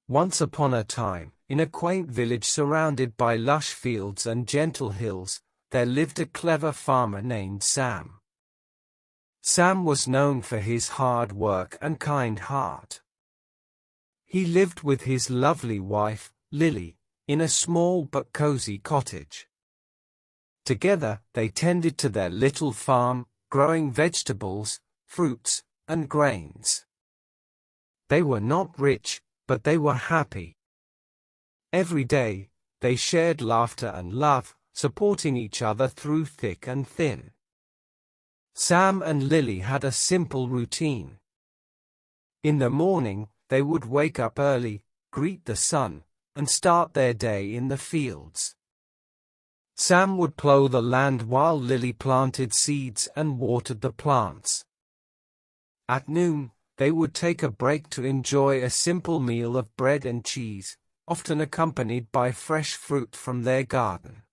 Once upon a time, in a quaint village surrounded by lush fields and gentle hills, there lived a clever farmer named Sam. Sam was known for his hard work and kind heart. He lived with his lovely wife, Lily, in a small but cozy cottage. Together, they tended to their little farm, growing vegetables, fruits, and grains. They were not rich, but they were happy. Every day, they shared laughter and love, supporting each other through thick and thin. Sam and Lily had a simple routine. In the morning, they would wake up early, greet the sun, and start their day in the fields. Sam would plow the land while Lily planted seeds and watered the plants. At noon, they would take a break to enjoy a simple meal of bread and cheese, often accompanied by fresh fruit from their garden.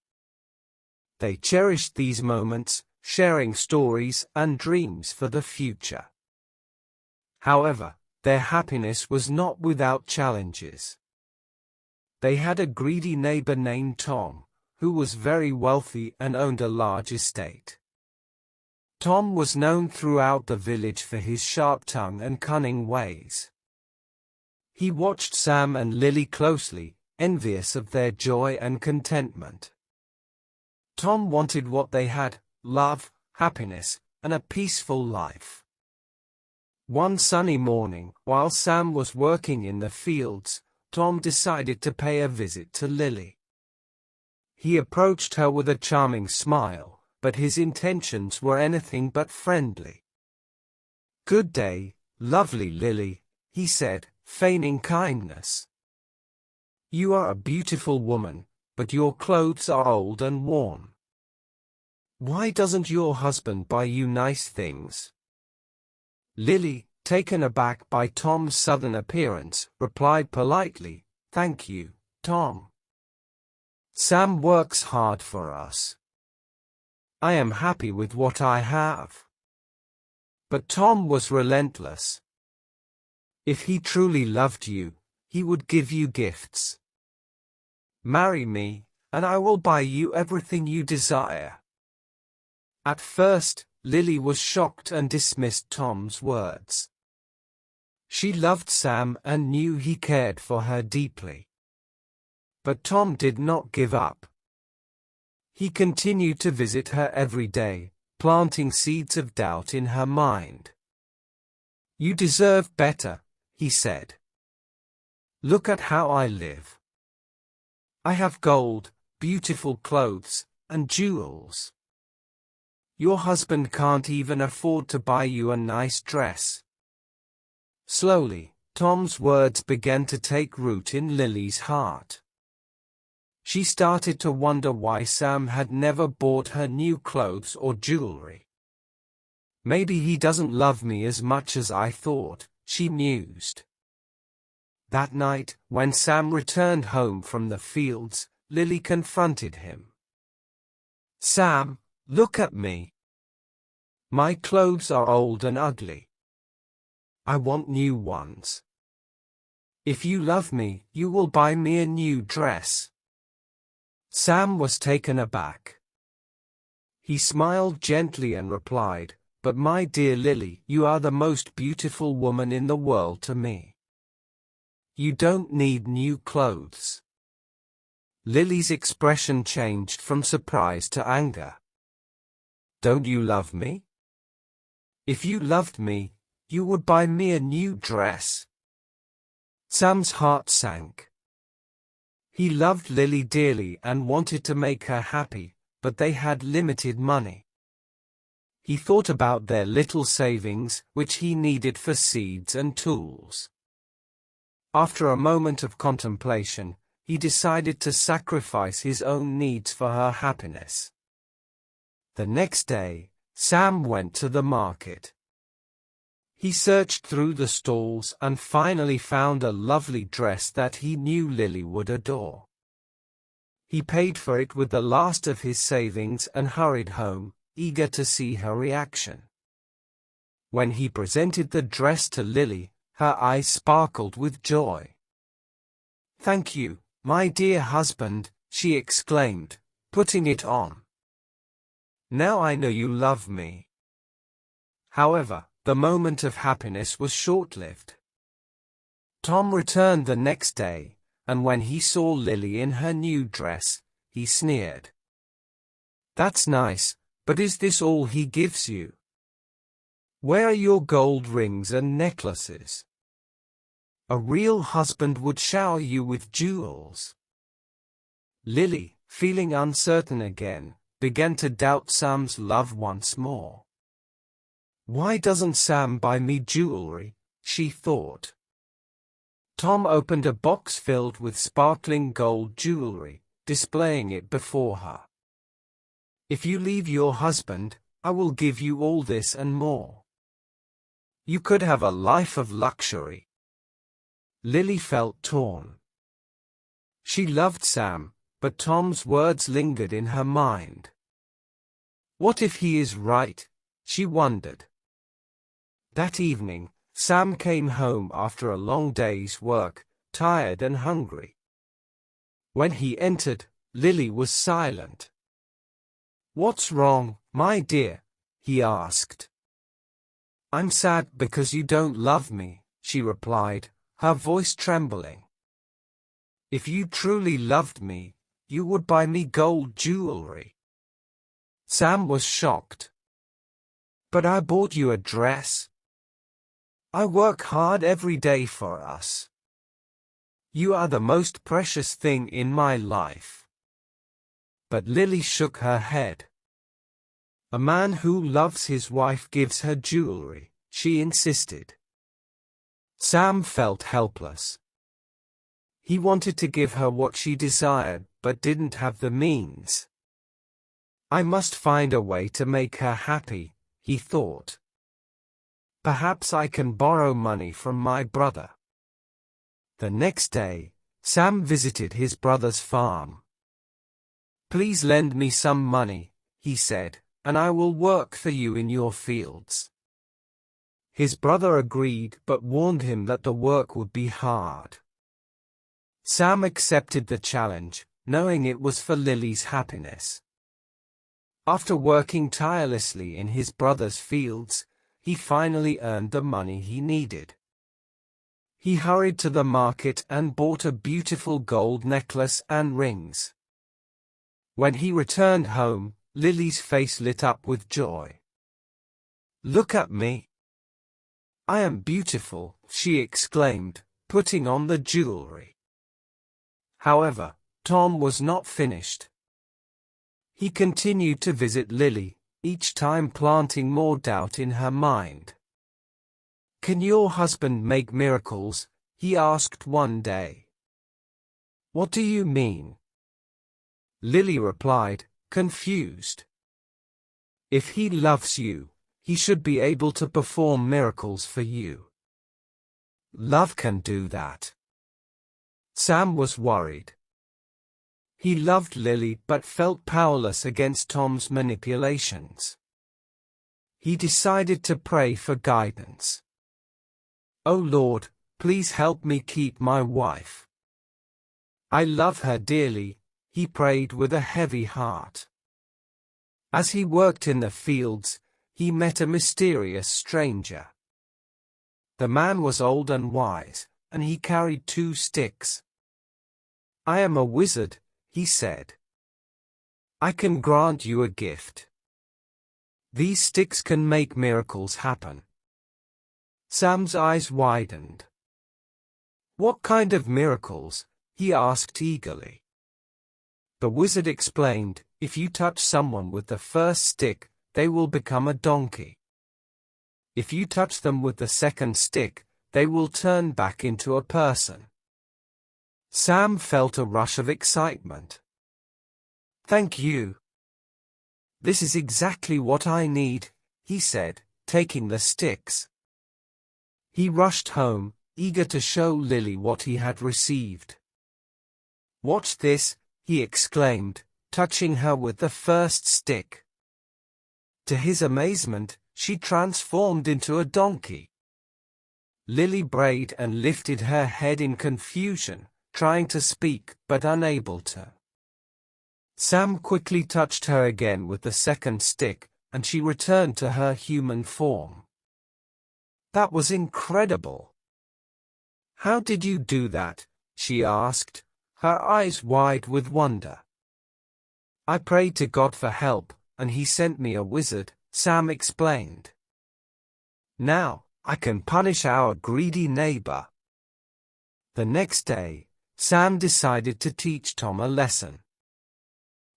They cherished these moments, sharing stories and dreams for the future. However, their happiness was not without challenges. They had a greedy neighbor named Tom, who was very wealthy and owned a large estate. Tom was known throughout the village for his sharp tongue and cunning ways. He watched Sam and Lily closely, envious of their joy and contentment. Tom wanted what they had: love, happiness, and a peaceful life. One sunny morning, while Sam was working in the fields, Tom decided to pay a visit to Lily. He approached her with a charming smile, but his intentions were anything but friendly. "Good day, lovely Lily," he said, feigning kindness. "You are a beautiful woman, but your clothes are old and worn. Why doesn't your husband buy you nice things?" Lily, taken aback by Tom's sudden appearance, replied politely, "Thank you, Tom. Sam works hard for us. I am happy with what I have." But Tom was relentless. "If he truly loved you, he would give you gifts. Marry me, and I will buy you everything you desire." At first, Lily was shocked and dismissed Tom's words. She loved Sam and knew he cared for her deeply. But Tom did not give up. He continued to visit her every day, planting seeds of doubt in her mind. "You deserve better," he said. "Look at how I live. I have gold, beautiful clothes, and jewels. Your husband can't even afford to buy you a nice dress." Slowly, Tom's words began to take root in Lily's heart. She started to wonder why Sam had never bought her new clothes or jewelry. "Maybe he doesn't love me as much as I thought," she mused. That night, when Sam returned home from the fields, Lily confronted him. "Sam, look at me. My clothes are old and ugly. I want new ones. If you love me, you will buy me a new dress." Sam was taken aback. He smiled gently and replied, "But my dear Lily, you are the most beautiful woman in the world to me. You don't need new clothes." Lily's expression changed from surprise to anger. "Don't you love me? If you loved me, you would buy me a new dress." Sam's heart sank. He loved Lily dearly and wanted to make her happy, but they had limited money. He thought about their little savings, which he needed for seeds and tools. After a moment of contemplation, he decided to sacrifice his own needs for her happiness. The next day, Sam went to the market. He searched through the stalls and finally found a lovely dress that he knew Lily would adore. He paid for it with the last of his savings and hurried home, eager to see her reaction. When he presented the dress to Lily, her eyes sparkled with joy. "Thank you, my dear husband," she exclaimed, putting it on. "Now I know you love me." However, the moment of happiness was short-lived. Tom returned the next day, and when he saw Lily in her new dress, he sneered. "That's nice, but is this all he gives you? Where are your gold rings and necklaces? A real husband would shower you with jewels." Lily, feeling uncertain again, began to doubt Sam's love once more. "Why doesn't Sam buy me jewelry?" she thought. Tom opened a box filled with sparkling gold jewelry, displaying it before her. "If you leave your husband, I will give you all this and more. You could have a life of luxury." Lily felt torn. She loved Sam, but Tom's words lingered in her mind. What if he is right? She wondered. That evening, Sam came home after a long day's work, tired and hungry. When he entered, Lily was silent. "What's wrong, my dear?" he asked. "I'm sad because you don't love me," she replied, her voice trembling. "If you truly loved me, you would buy me gold jewelry." Sam was shocked. "But I bought you a dress. I work hard every day for us. You are the most precious thing in my life." But Lily shook her head. "A man who loves his wife gives her jewelry," she insisted. Sam felt helpless. He wanted to give her what she desired, but didn't have the means. "I must find a way to make her happy," he thought. "Perhaps I can borrow money from my brother." The next day, Sam visited his brother's farm. "Please lend me some money," he said, "and I will work for you in your fields." His brother agreed but warned him that the work would be hard. Sam accepted the challenge, knowing it was for Lily's happiness. After working tirelessly in his brother's fields, he finally earned the money he needed. He hurried to the market and bought a beautiful gold necklace and rings. When he returned home, Lily's face lit up with joy. "Look at me. I am beautiful," she exclaimed, putting on the jewelry. However, Tom was not finished. He continued to visit Lily, each time planting more doubt in her mind. "Can your husband make miracles?" he asked one day. "What do you mean?" Lily replied, confused. "If he loves you, he should be able to perform miracles for you. Love can do that." Sam was worried. He loved Lily but felt powerless against Tom's manipulations. He decided to pray for guidance. "Oh Lord, please help me keep my wife. I love her dearly," he prayed with a heavy heart. As he worked in the fields, he met a mysterious stranger. The man was old and wise, and he carried 2 sticks. "I am a wizard," he said. "I can grant you a gift. These sticks can make miracles happen." Sam's eyes widened. "What kind of miracles?" he asked eagerly. The wizard explained, "If you touch someone with the first stick, they will become a donkey. If you touch them with the second stick, they will turn back into a person." Sam felt a rush of excitement. "Thank you. This is exactly what I need," he said, taking the sticks. He rushed home, eager to show Lily what he had received. "Watch this," he exclaimed, touching her with the first stick. To his amazement, she transformed into a donkey. Lily brayed and lifted her head in confusion, trying to speak but unable to. Sam quickly touched her again with the second stick, and she returned to her human form. That was incredible. How did you do that? She asked, her eyes wide with wonder. I prayed to God for help, and he sent me a wizard, Sam explained. Now, I can punish our greedy neighbor. The next day, Sam decided to teach Tom a lesson.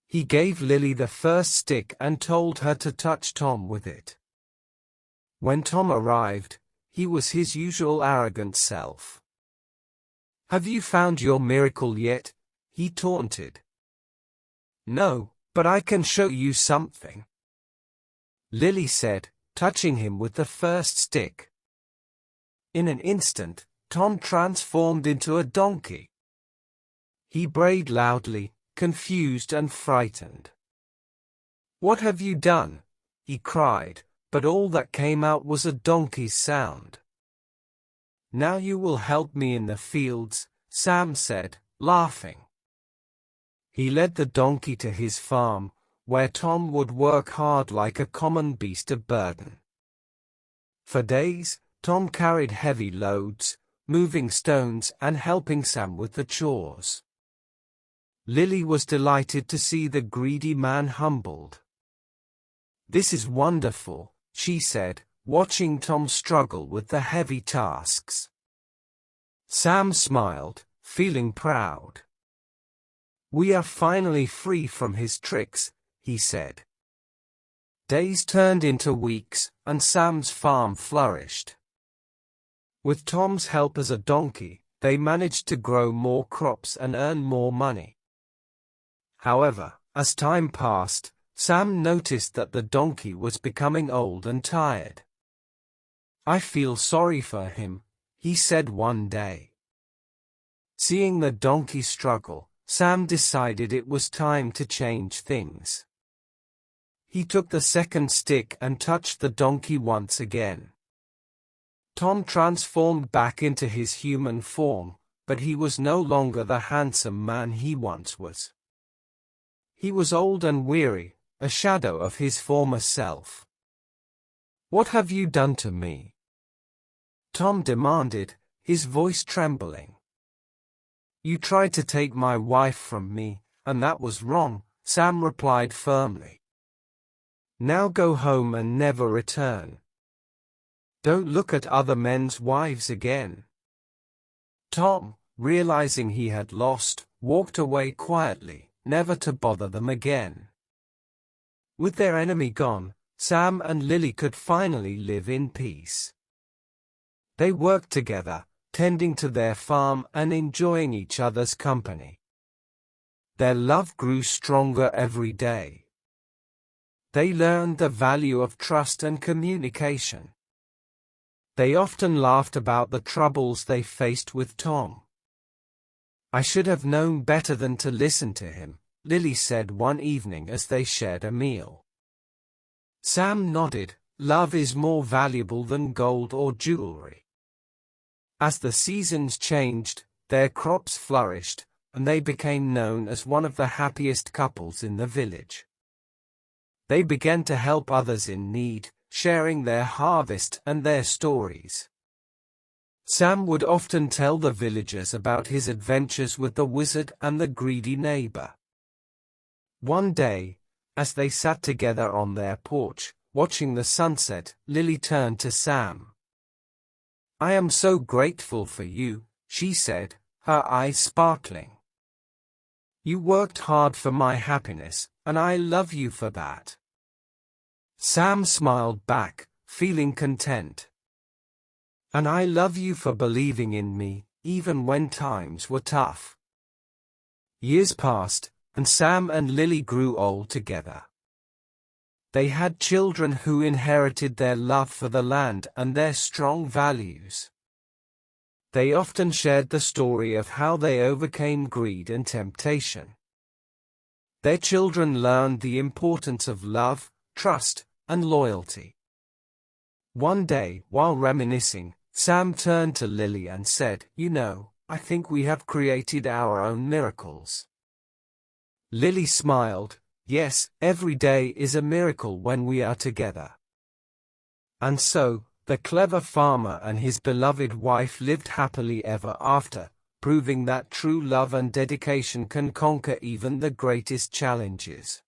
He gave Lily the first stick and told her to touch Tom with it. When Tom arrived, he was his usual arrogant self. Have you found your miracle yet? He taunted. No, but I can show you something, Lily said, touching him with the first stick. In an instant, Tom transformed into a donkey. He brayed loudly, confused and frightened. What have you done? He cried, but all that came out was a donkey's sound. Now you will help me in the fields, Sam said, laughing. He led the donkey to his farm, where Tom would work hard like a common beast of burden. For days, Tom carried heavy loads, moving stones and helping Sam with the chores. Lily was delighted to see the greedy man humbled. This is wonderful, she said, watching Tom struggle with the heavy tasks. Sam smiled, feeling proud. We are finally free from his tricks, he said. Days turned into weeks, and Sam's farm flourished. With Tom's help as a donkey, they managed to grow more crops and earn more money. However, as time passed, Sam noticed that the donkey was becoming old and tired. I feel sorry for him, he said one day. Seeing the donkey struggle, Sam decided it was time to change things. He took the second stick and touched the donkey once again. Tom transformed back into his human form, but he was no longer the handsome man he once was. He was old and weary, a shadow of his former self. What have you done to me? Tom demanded, his voice trembling. You tried to take my wife from me, and that was wrong, Sam replied firmly. Now go home and never return. Don't look at other men's wives again. Tom, realizing he had lost, walked away quietly, never to bother them again. With their enemy gone, Sam and Lily could finally live in peace. They worked together, tending to their farm and enjoying each other's company. Their love grew stronger every day. They learned the value of trust and communication. They often laughed about the troubles they faced with Tom. I should have known better than to listen to him, Lily said one evening as they shared a meal. Sam nodded, love is more valuable than gold or jewelry. As the seasons changed, their crops flourished, and they became known as one of the happiest couples in the village. They began to help others in need, sharing their harvest and their stories. Sam would often tell the villagers about his adventures with the wizard and the greedy neighbor. One day, as they sat together on their porch, watching the sunset, Lily turned to Sam. I am so grateful for you, she said, her eyes sparkling. You worked hard for my happiness, and I love you for that. Sam smiled back, feeling content. And I love you for believing in me, even when times were tough. Years passed, and Sam and Lily grew old together. They had children who inherited their love for the land and their strong values. They often shared the story of how they overcame greed and temptation. Their children learned the importance of love, trust, and loyalty. One day, while reminiscing, Sam turned to Lily and said, You know, I think we have created our own miracles." Lily smiled. "Yes, every day is a miracle when we are together." And so, the clever farmer and his beloved wife lived happily ever after, proving that true love and dedication can conquer even the greatest challenges.